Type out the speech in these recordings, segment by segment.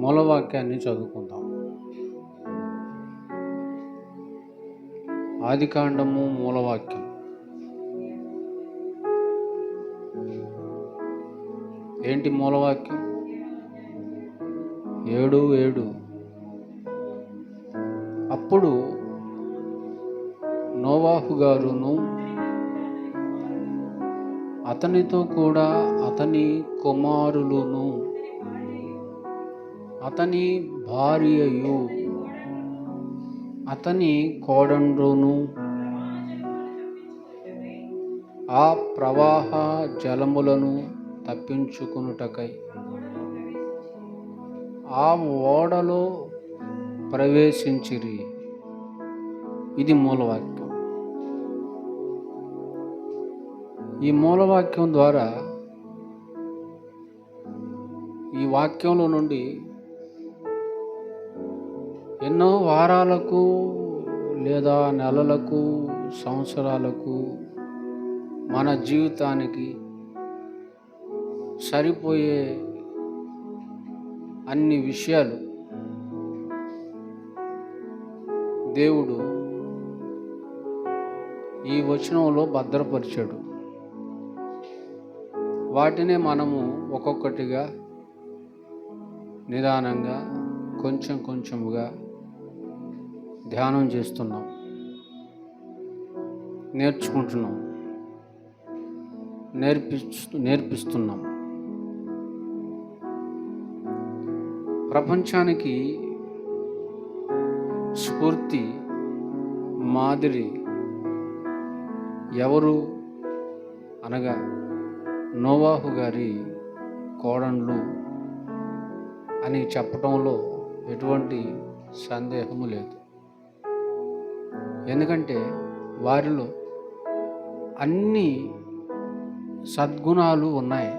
మూలవాక్యాన్ని చదువుకుందాం. ఆదికాండము మూలవాక్యం. ఏంటి మూలవాక్యం? 7:7. అప్పుడు నోవాహు గారును అతనితో కూడా అతని కుమారులును అతని భార్యయు అతని కోడండ్రును ఆ ప్రవాహ జలములను తప్పించుకొనుటకై ఆ ఓడలో ప్రవేశించిరి. ఇది మూలవాక్యం. ఈ మూలవాక్యం ద్వారా, ఈ వాక్యంలో నుండి ఎన్నో వారాలకు లేదా నెలలకు, సంవత్సరాలకు మన జీవితానికి సరిపోయే అన్ని విషయాలు దేవుడు ఈ వచనంలో భద్రపరిచాడు. వాటినే మనము ఒక్కొక్కటిగా నిదానంగా కొంచెం కొంచెముగా ధ్యానం చేస్తున్నాం, నేర్చుకుంటున్నాం, నేర్పిస్తున్నాం. ప్రపంచానికి స్ఫూర్తి, మాదిరి ఎవరు అనగా నోవాహు గారి కోడన్లు అని చెప్పడంలో ఎటువంటి సందేహము లేదు. ఎందుకంటే వారిలో అన్ని సద్గుణాలు ఉన్నాయి,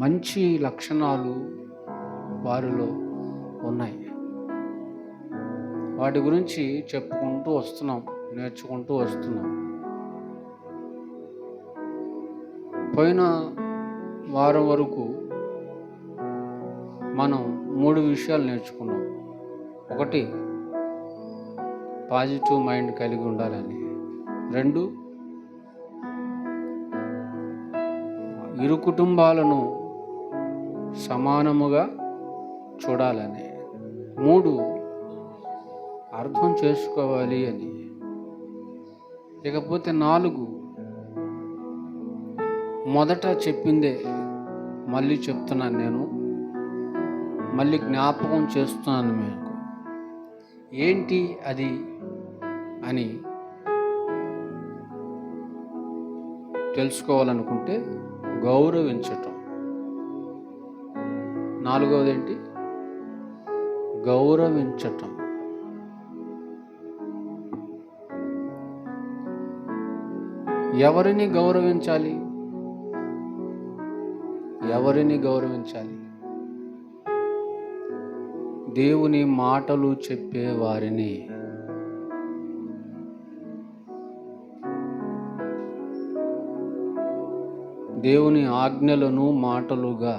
మంచి లక్షణాలు వారిలో ఉన్నాయి. వాటి గురించి చెప్పుకుంటూ వస్తున్నాం, నేర్చుకుంటూ వస్తున్నాం. పోయిన వారం వరకు మనం 3 విషయాలు నేర్చుకున్నాం. 1, పాజిటివ్ మైండ్ కలిగి ఉండాలని. 2, ఇరు కుటుంబాలను సమానముగా చూడాలని. 3, అర్థం చేసుకోవాలి అని. ఇకపోతే 4, మొదట చెప్పిందే మళ్ళీ చెప్తున్నాను, నేను మళ్ళీ జ్ఞాపకం చేస్తున్నాను మీకు. ఏంటి అది అని తెలుసుకోవాలనుకుంటే గౌరవించటం. 4వది ఏంటి? గౌరవించటం. ఎవరిని గౌరవించాలి? ఎవరిని గౌరవించాలి? దేవుని మాటలు చెప్పే వారిని. దేవుని ఆజ్ఞలను మాటలుగా,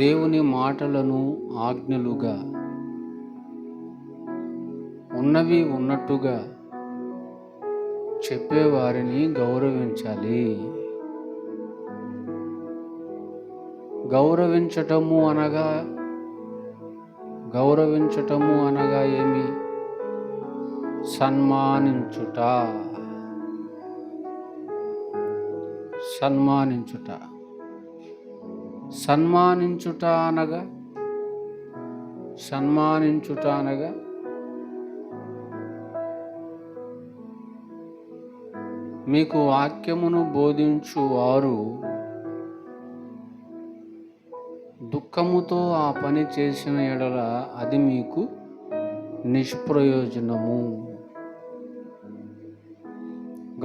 దేవుని మాటలను ఆజ్ఞలుగా, ఉన్నవి ఉన్నట్టుగా చెప్పేవారిని గౌరవించాలి. గౌరవించటము అనగా ఏమి? సన్మానించుట. సన్మానించుట అనగా మీకు వాక్యమును బోధించు వారు దుఃఖముతో ఆ పని చేసిన ఎడల అది మీకు నిష్ప్రయోజనము.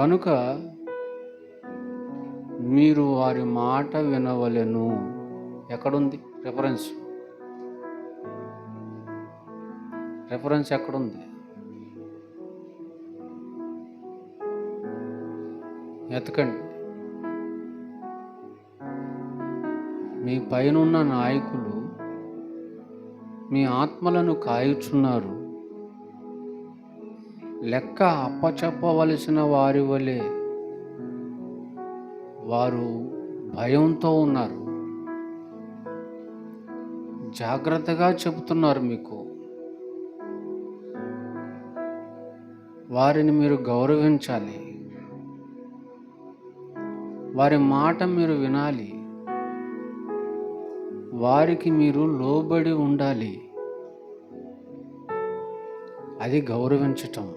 గనుక మీరు వారి మాట వినవలెను. ఎక్కడుంది రెఫరెన్స్ ఎక్కడుంది? ఎతకండి. మీ పైనున్న నాయకులు మీ ఆత్మలను కాయుచున్నారు. లెక్క అప్పచెప్పవలసిన వారి వలె వారు భయంతో ఉన్నారు. జాగ్రత్తగా చెబుతున్నారు మీకు. వారిని మీరు గౌరవించాలి. వారి మాట మీరు వినాలి. వారికి మీరు లోబడి ఉండాలి. అది గౌరవించటం.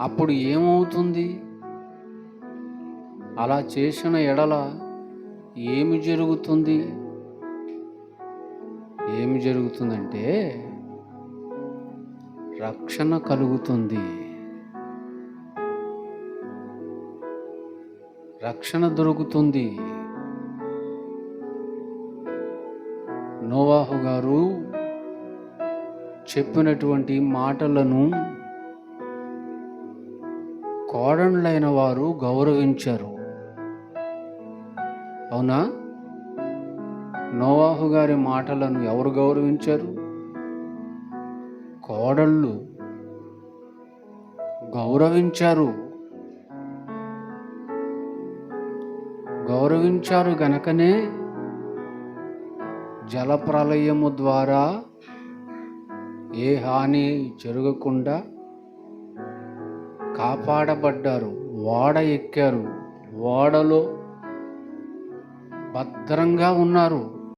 అప్పుడు ఏమవుతుంది? అలా చేసిన ఎడల ఏమి జరుగుతుంది? ఏమి జరుగుతుందంటే రక్షణ కలుగుతుంది. రక్షణ దొరుకుతుంది. నోవాహు గారు చెప్పినటువంటి మాటలను కోడళ్ళైన వారు గౌరవించారు. అవునా? నోవాహు గారి మాటలను ఎవరు గౌరవించారు? కోడళ్ళు గౌరవించారు. గౌరవించారు గనకనే జలప్రళయము ద్వారా ఏ హాని జరగకుండా కాపాడబడ్డారు. ఓడ ఎక్కారు. ఓడలో భద్రంగా ఉన్నారు.